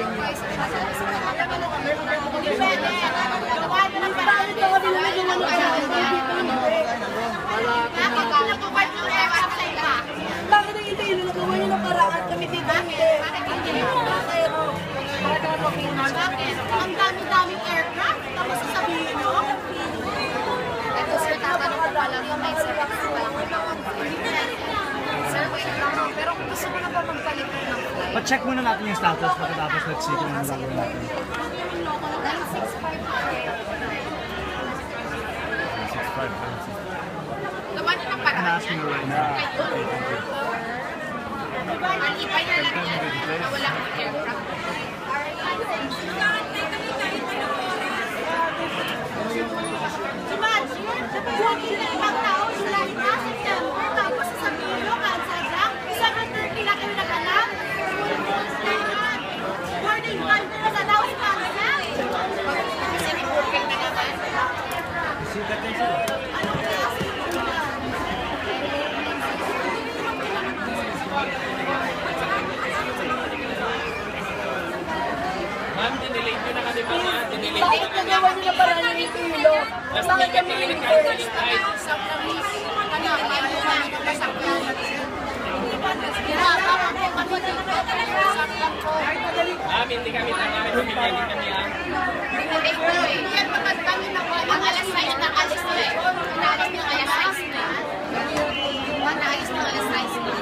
Bakit ang hindi nyo nagawa nyo ng paraan kami dito? Ang dami-daming aircraft, tapos sasabihin nyo? Ito sir, tatanong ko lang yung may service pa. Sir, wait lang. Pero kung gusto mo na ba magpalit ng flight? Pa-check muna natin yung status pagkatapos let's see kung ano gagawin natin. 965. Gawa niyo ng paraan yan? Malipay na lang yan. Wala akong aircraft. Imagine, ibang tao, July na, September, tapos sasabihin nyo, cancel lang. 7:30 na kayo nag-alam. Morning 1 na daw, cancel. Kasi may booking na naman. Anong klase yun yan? Ma'am, dinelay nyo na kami mga. Bakit nagawa nyo na paraan ng itulo? Bakit kami reverse? Ma'am, hindi kami tangamin. Pumigilin kami ah. Yan mga kami na ang alas 9 na alas 9. Naalis ng alas 6 na. Naalis ng alas 6 na.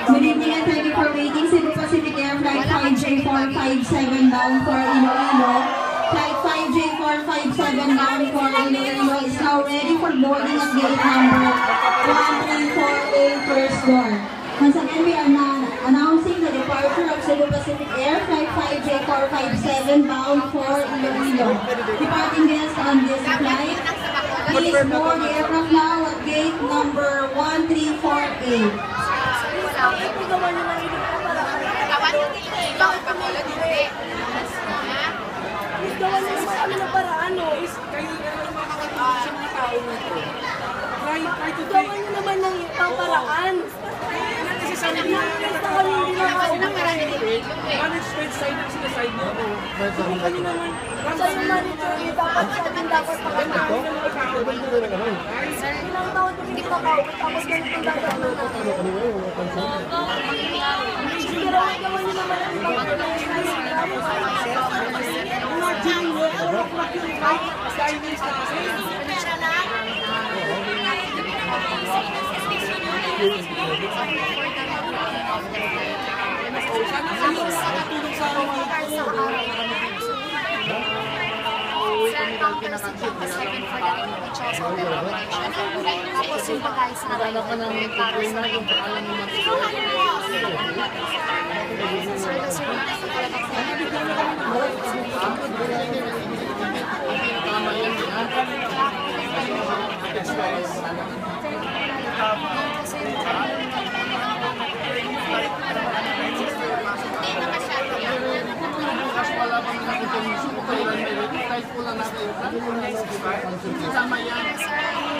Good evening and thank you for waiting. Cebu Pacific Air Flight 5J457 bound for Iloilo. Flight 5J457 bound for Iloilo is now ready for boarding at gate number 1348 first door. Once again, we are now announcing the departure of Cebu Pacific Air Flight 5J457 bound for Iloilo. Departing guests on this flight, please board the aircraft now at gate number 1348. Bakit nagawa nyo ng ito ng paraan? Gawan yung ikaw ang Pangulo hindi. Gawa nyo sa amin ng paraan, no? Kayo sa mga tao nito. Try to Gawa nyo naman ng ibang paraan. kasi sabi nila management side ang sinaside nyo. Kami naman, sa yung monitoring, dapat sa atin dapat pakatawin ng mga tao. Ilang taon hindi pa tao, tapos ganito gagawin natin. Pero gawa nyo naman ang ibang paraan. Imagine mo, overclock yung flight, Chinese na kasi. Sana kayo nakatulong sa mga Sir, counter seat lang mas second for the individuals on the operation. Tapos yung bagay sa akin, para sa yung paalam mo Sir, that's your next wala pang nakikita yung kahit po lang natin. Kasama yan.